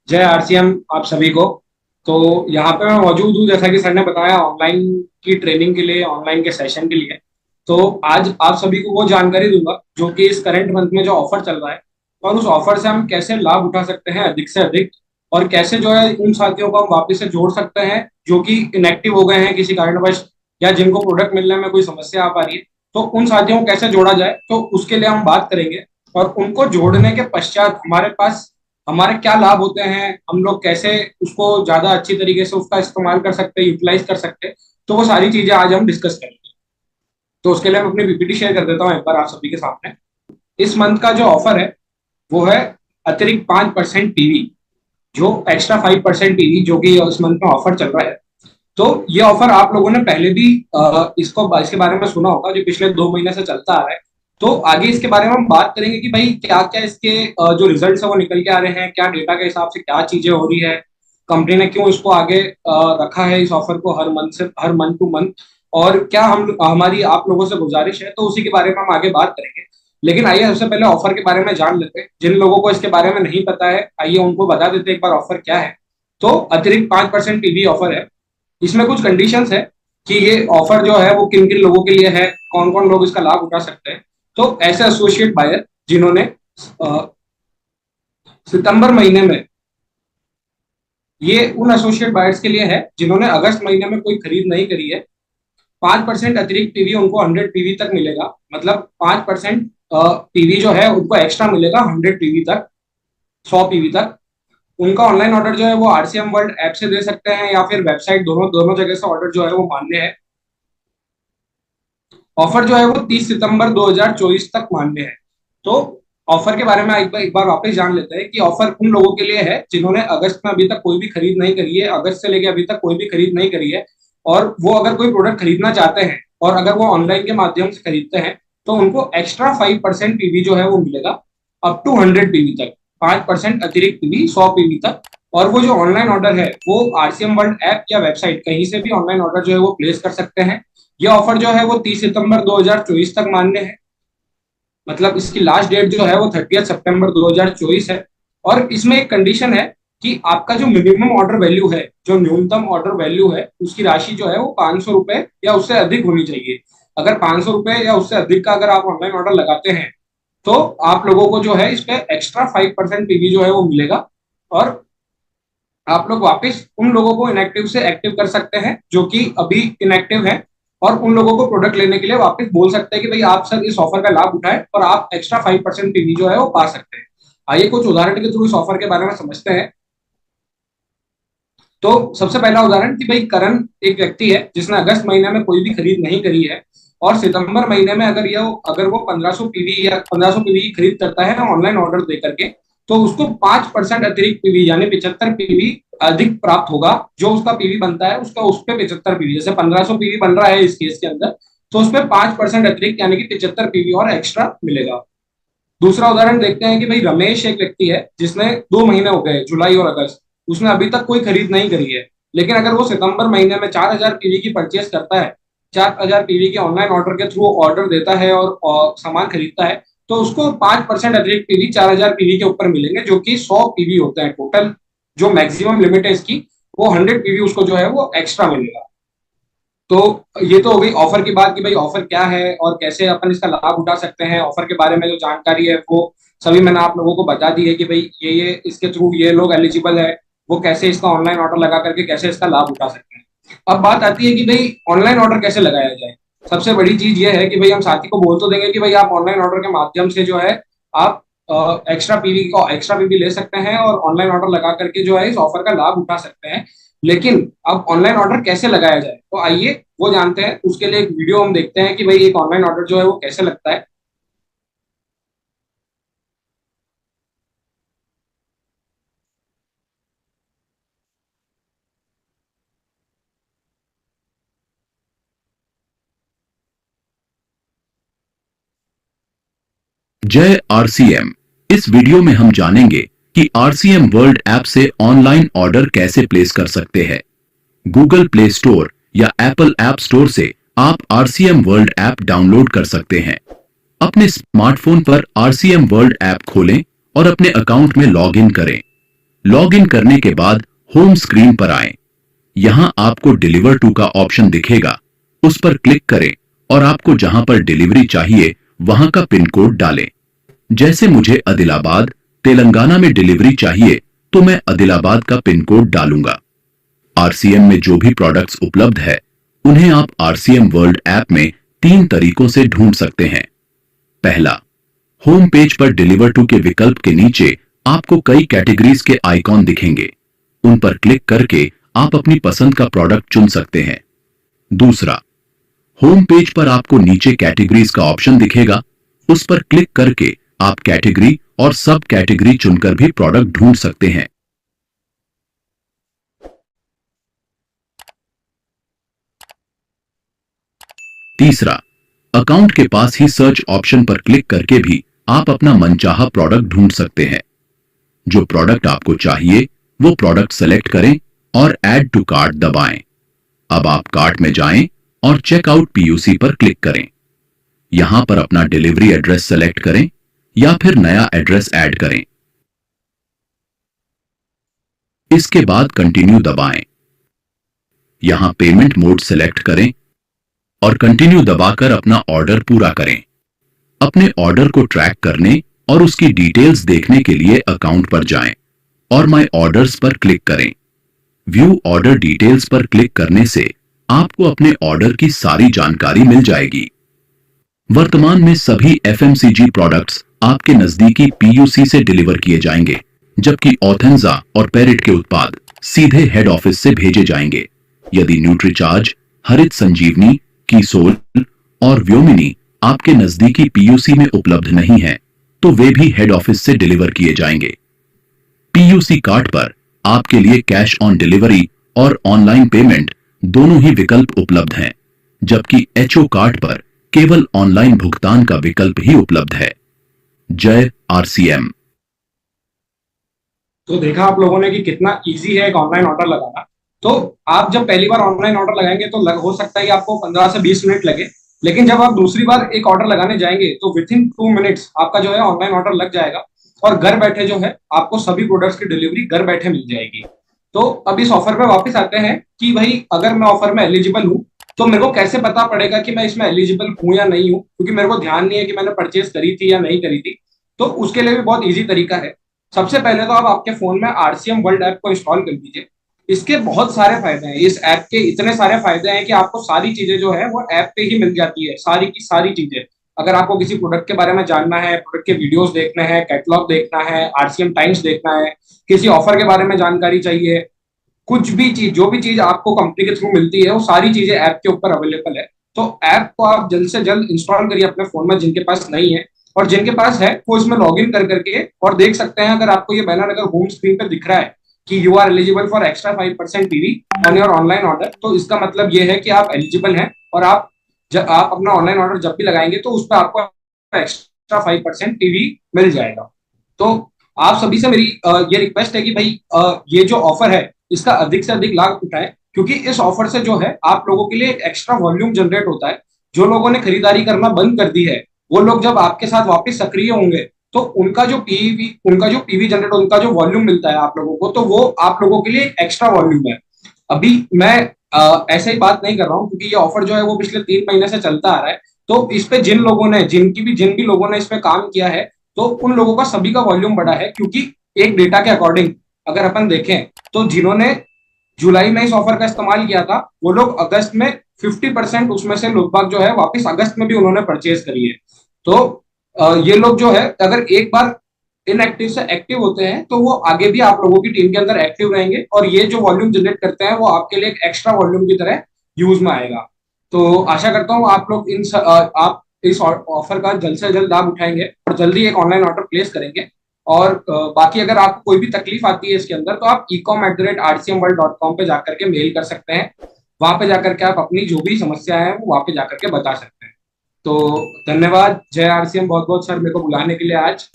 जय आरसीएम आप सभी को। तो यहाँ पे मैं मौजूद हूँ, जैसा कि सर ने बताया, ऑनलाइन की ट्रेनिंग के लिए, ऑनलाइन के सेशन के लिए। तो आज आप सभी को वो जानकारी दूंगा जो कि इस करंट मंथ में जो ऑफर चल रहा है, और उस ऑफर से हम कैसे लाभ उठा सकते हैं अधिक से अधिक, और कैसे जो है उन साथियों को हम वापस से जोड़ सकते हैं जो कि इनएक्टिव हो गए हैं किसी कारणवश, या जिनको प्रोडक्ट मिलने में कोई समस्या आ पा रही है। तो उन साथियों को कैसे जोड़ा जाए, तो उसके लिए हम बात करेंगे। और उनको जोड़ने के पश्चात हमारे पास हमारे क्या लाभ होते हैं, हम लोग कैसे उसको ज्यादा अच्छी तरीके से उसका इस्तेमाल कर सकते हैं, यूटिलाइज कर सकते हैं। तो वो सारी चीजें आज हम डिस्कस करेंगे। तो उसके लिए मैं अपनी पीपीटी शेयर कर देता हूँ एक बार आप सभी के सामने। इस मंथ का जो ऑफर है वो है अतिरिक्त 5% पीवी, जो एक्स्ट्रा 5% पीवी जो कि इस मंथ में ऑफर चल रहा है। तो ये ऑफर आप लोगों ने पहले भी इसके बारे में सुना होगा, जो पिछले 2 महीने से चलता आ रहा है। तो आगे इसके बारे में हम बात करेंगे कि भाई क्या क्या इसके जो रिजल्ट्स है वो निकल के आ रहे हैं, क्या डेटा के हिसाब से क्या चीजें हो रही है, कंपनी ने क्यों इसको आगे रखा है इस ऑफर को, हर मंथ टू मंथ। और क्या हम हमारी आप लोगों से गुजारिश है, तो उसी के बारे में हम आगे बात करेंगे। लेकिन आइए सबसे पहले ऑफर के बारे में जान लेते हैं। जिन लोगों को इसके बारे में नहीं पता है, आइए उनको बता देते हैं एक बार ऑफर क्या है। तो अतिरिक्त 5% पीवी ऑफर है। इसमें कुछ कंडीशंस है कि ये ऑफर जो है वो किन किन लोगों के लिए है, कौन कौन लोग इसका लाभ उठा सकते हैं। तो ऐसे एसोसिएट बायर जिन्होंने सितंबर महीने में, ये उन एसोसिएट बायर्स के लिए है जिन्होंने अगस्त महीने में कोई खरीद नहीं करी है। 5% अतिरिक्त पीवी उनको 100 पीवी तक मिलेगा। मतलब 5% पीवी जो है उनको एक्स्ट्रा मिलेगा 100 पीवी तक, 100 पीवी तक। उनका ऑनलाइन ऑर्डर जो है वो आरसीएम वर्ल्ड ऐप से दे सकते हैं, या फिर वेबसाइट, दोनों दोनों जगह से ऑर्डर जो है वो मान्य है। ऑफर जो है वो 30 सितंबर 2024 तक मान्य है। तो ऑफर के बारे में एक बार वापस जान लेते हैं कि ऑफर उन लोगों के लिए है जिन्होंने अगस्त में अभी तक कोई भी खरीद नहीं करी है, अगस्त से लेके अभी तक कोई भी खरीद नहीं करी है। और वो अगर कोई प्रोडक्ट खरीदना चाहते हैं और अगर वो ऑनलाइन के माध्यम से खरीदते हैं, तो उनको एक्स्ट्रा 5% पीवी जो है वो मिलेगा, अप टू 100 पीवी तक। 5% अतिरिक्त पीवी 100 पीवी तक। और वो जो ऑनलाइन ऑर्डर है वो आरसीएम वर्ल्ड ऐप या वेबसाइट कहीं से भी ऑनलाइन ऑर्डर जो है वो प्लेस कर सकते हैं। ये ऑफर जो है वो 30 सितंबर 2024 तक मान्य है। मतलब इसकी लास्ट डेट जो है वो 30 सितंबर 2024 है। और इसमें एक कंडीशन है कि आपका जो मिनिमम ऑर्डर वैल्यू है, जो न्यूनतम ऑर्डर वैल्यू है, उसकी राशि जो है वो 500 रुपए या उससे अधिक होनी चाहिए। अगर 500 रुपए या उससे अधिक का अगर आप ऑनलाइन ऑर्डर लगाते हैं, तो आप लोगों को जो है इस पे एक्स्ट्रा 5% पीवी जो है वो मिलेगा। और आप लोग वापस उन लोगों को इनएक्टिव से एक्टिव कर सकते हैं जो कि अभी इनएक्टिव है, और उन लोगों को प्रोडक्ट लेने के लिए वापस बोल सकते हैं कि भाई आप सर इस ऑफर का लाभ उठाएं और आप एक्स्ट्रा 5% पीवी जो है वो पा सकते हैं। आइए कुछ उदाहरण के थ्रू इस ऑफर के बारे में समझते हैं। तो सबसे पहला उदाहरण कि भाई करण एक व्यक्ति है जिसने अगस्त महीने में कोई भी खरीद नहीं करी है, और सितंबर महीने में अगर वो 1500 पीवी या 1500 पीवी की खरीद करता है ऑनलाइन ऑर्डर दे करके, तो उसको 5% अतिरिक्त पीवी यानी 75 पीवी अधिक प्राप्त होगा। जो उसका पीवी बनता है उसका उस पर 75 पीवी, जैसे 1500 पीवी बन रहा है इस केस के अंदर, तो उस पर 5% अतिरिक्त यानी कि 75 पीवी और एक्स्ट्रा मिलेगा। दूसरा उदाहरण देखते हैं कि भाई रमेश एक व्यक्ति है जिसने 2 महीने हो गए, जुलाई और अगस्त, उसने अभी तक कोई खरीद नहीं करी है। लेकिन अगर वो सितंबर महीने में 4000 पीवी की परचेस करता है, 4000 पीवी के ऑनलाइन ऑर्डर के थ्रू ऑर्डर देता है और सामान खरीदता है, तो उसको 5% अतिरिक्त पीवी 4000 पीवी के ऊपर मिलेंगे, जो कि 100 पीवी होते हैं टोटल। जो मैक्सिमम लिमिट है इसकी, वो 100 पीवी उसको जो है वो एक्स्ट्रा मिलेगा। तो ये तो हो गई ऑफर की बात कि भाई ऑफर क्या है और कैसे अपन इसका लाभ उठा सकते हैं। ऑफर के बारे में जो जानकारी है वो सभी मैंने आप लोगों को बता दी है कि भाई ये इसके थ्रू ये लोग एलिजिबल है, वो कैसे इसका ऑनलाइन ऑर्डर लगा करके कैसे इसका लाभ उठा सकते हैं। अब बात आती है कि भाई ऑनलाइन ऑर्डर कैसे लगाया जाए। सबसे बड़ी चीज ये है कि भाई हम साथी को बोल तो देंगे कि भाई आप ऑनलाइन ऑर्डर के माध्यम से जो है आप एक्स्ट्रा पीवी ले सकते हैं और ऑनलाइन ऑर्डर लगा करके जो है इस ऑफर का लाभ उठा सकते हैं। लेकिन अब ऑनलाइन ऑर्डर कैसे लगाया जाए, तो आइए वो जानते हैं। उसके लिए एक वीडियो हम देखते हैं कि भाई एक ऑनलाइन ऑर्डर जो है वो कैसे लगता है। जय आरसीएम। इस वीडियो में हम जानेंगे कि आरसीएम वर्ल्ड ऐप से ऑनलाइन ऑर्डर कैसे प्लेस कर सकते हैं। गूगल प्ले स्टोर या एप्पल ऐप स्टोर से आप आरसीएम वर्ल्ड ऐप डाउनलोड कर सकते हैं। अपने स्मार्टफोन पर आरसीएम वर्ल्ड ऐप खोलें और अपने अकाउंट में लॉग इन करें। लॉग इन करने के बाद होम स्क्रीन पर आएं। यहां आपको डिलीवर टू का ऑप्शन दिखेगा, उस पर क्लिक करें और आपको जहां पर डिलीवरी चाहिए वहां का पिन कोड डालें। जैसे मुझे आदिलाबाद तेलंगाना में डिलीवरी चाहिए तो मैं आदिलाबाद का पिन कोड डालूंगा। आरसीएम में जो भी प्रोडक्ट्स उपलब्ध है उन्हें आप आरसीएम वर्ल्ड ऐप में 3 तरीकों से ढूंढ सकते हैं। पहला, होम पेज पर डिलीवर टू के विकल्प के नीचे आपको कई कैटेगरीज के आइकॉन दिखेंगे, उन पर क्लिक करके आप अपनी पसंद का प्रोडक्ट चुन सकते हैं। दूसरा, होम पेज पर आपको नीचे कैटेगरीज का ऑप्शन दिखेगा, उस पर क्लिक करके आप कैटेगरी और सब कैटेगरी चुनकर भी प्रोडक्ट ढूंढ सकते हैं। तीसरा, अकाउंट के पास ही सर्च ऑप्शन पर क्लिक करके भी आप अपना मनचाहा प्रोडक्ट ढूंढ सकते हैं। जो प्रोडक्ट आपको चाहिए वो प्रोडक्ट सेलेक्ट करें और ऐड टू कार्ट दबाएं। अब आप कार्ट में जाएं और चेकआउट पीयूसी पर क्लिक करें। यहां पर अपना डिलीवरी एड्रेस सेलेक्ट करें या फिर नया एड्रेस ऐड करें। इसके बाद कंटिन्यू दबाएं। यहां पेमेंट मोड सेलेक्ट करें और कंटिन्यू दबाकर अपना ऑर्डर पूरा करें। अपने ऑर्डर को ट्रैक करने और उसकी डिटेल्स देखने के लिए अकाउंट पर जाएं और माय ऑर्डर्स पर क्लिक करें। व्यू ऑर्डर डिटेल्स पर क्लिक करने से आपको अपने ऑर्डर की सारी जानकारी मिल जाएगी। वर्तमान में सभी एफएमसीजी प्रोडक्ट्स आपके नजदीकी पीयूसी से डिलीवर किए जाएंगे, जबकि ऑथेंजा और पेरिट के उत्पाद सीधे हेड ऑफिस से भेजे जाएंगे। यदि न्यूट्रीचार्ज, हरित संजीवनी, कीसोल और व्योमिनी आपके नजदीकी पीयूसी में उपलब्ध नहीं है तो वे भी हेड ऑफिस से डिलीवर किए जाएंगे। पीयूसी कार्ड पर आपके लिए कैश ऑन डिलीवरी और ऑनलाइन पेमेंट दोनों ही विकल्प उपलब्ध हैं, जबकि एचओ कार्ड पर केवल ऑनलाइन भुगतान का विकल्प ही उपलब्ध है। जय आरसीएम। तो देखा आप लोगों ने कि कितना इजी है एक ऑनलाइन ऑर्डर लगाना। तो आप जब पहली बार ऑनलाइन ऑर्डर लगाएंगे तो हो सकता है कि आपको 15 से 20 मिनट लगे, लेकिन जब आप दूसरी बार एक ऑर्डर लगाने जाएंगे तो विद इन 2 मिनट्स आपका जो है ऑनलाइन ऑर्डर लग जाएगा और घर बैठे जो है आपको सभी प्रोडक्ट्स की डिलीवरी घर बैठे मिल जाएगी। तो अब इस ऑफर पे वापस आते हैं कि भाई अगर मैं ऑफर में एलिजिबल हूँ तो मेरे को कैसे पता पड़ेगा कि मैं इसमें एलिजिबल हूँ या नहीं हूँ, क्योंकि मेरे को ध्यान नहीं है कि मैंने परचेज करी थी या नहीं करी थी। तो उसके लिए भी बहुत ईजी तरीका है। सबसे पहले तो आप आपके फोन में आरसीएम वर्ल्ड ऐप को इंस्टॉल कर लीजिए। इसके बहुत सारे फायदे हैं, इस ऐप के इतने सारे फायदे हैं कि आपको सारी चीजें जो है वो ऐप पे ही मिल जाती है, सारी की सारी चीजें। अगर आपको किसी प्रोडक्ट के बारे में जानना है, प्रोडक्ट के वीडियोस देखने हैं, कैटलॉग देखना है, आरसीएम टाइम्स देखना है, किसी ऑफर के बारे में जानकारी चाहिए, कुछ भी चीज, जो भी चीज आपको कंपनी के थ्रू मिलती है वो सारी चीजें ऐप के ऊपर अवेलेबल है। तो ऐप को आप जल्द से जल्द इंस्टॉल करिए अपने फोन में, जिनके पास नहीं है, और जिनके पास है वो इसमें लॉग इन कर करके और देख सकते हैं। अगर आपको ये बैनर अगर होम स्क्रीन पे दिख रहा है कि you are eligible for extra 5% TV on your online order, तो इसका मतलब ये है कि आप एलिजिबल हैं और आप अपना ऑनलाइन ऑर्डर जब भी लगाएंगे तो उस पर आपको एक्स्ट्रा 5% टीवी मिल जाएगा। तो आप सभी से मेरी ये रिक्वेस्ट है कि भाई ये जो ऑफर है इसका अधिक से अधिक लाभ उठाएं, क्योंकि इस ऑफर से जो है आप लोगों के लिए एक एक्स्ट्रा वॉल्यूम जनरेट होता है। जो लोगों ने खरीदारी करना बंद कर दी है वो लोग जब आपके साथ वापस सक्रिय होंगे तो उनका जो पीवी जनरेट, उनका जो वॉल्यूम मिलता है आप लोगों को, तो वो आप लोगों के लिए एक्स्ट्रा वॉल्यूम है। अभी मैं ऐसे ही बात नहीं कर रहा हूँ, क्योंकि ये ऑफर जो है वो पिछले 3 महीने से चलता आ रहा है। तो इस पे जिन भी लोगों ने इस पे काम किया है तो उन लोगों का सभी का वॉल्यूम बढ़ा है, क्योंकि एक डेटा के अकॉर्डिंग अगर अपन देखें तो जिन्होंने जुलाई में इस ऑफर का इस्तेमाल किया था वो लोग अगस्त में 50% उसमें से लगभग जो है वापस अगस्त में भी उन्होंने परचेज करी है। तो ये लोग जो है अगर एक बार इनएक्टिव से एक्टिव होते हैं तो वो आगे भी आप लोगों की टीम के अंदर एक्टिव रहेंगे और ये जो वॉल्यूम जनरेट करते हैं वो आपके लिए एक एक्स्ट्रा वॉल्यूम की तरह यूज में आएगा। तो आशा करता हूँ आप लोग आप इस ऑफर का जल्द से जल्द लाभ उठाएंगे और जल्दी एक ऑनलाइन ऑर्डर प्लेस करेंगे। और बाकी अगर आपको कोई भी तकलीफ आती है इसके अंदर तो आप ecom@rcmworld.com पे जाकर के मेल कर सकते हैं। वहां पे जाकर के आप अपनी जो भी समस्या है वो वहां पे जाकर के बता सकते हैं। तो धन्यवाद। जय आरसीएम। बहुत बहुत सर मेरे को बुलाने के लिए आज।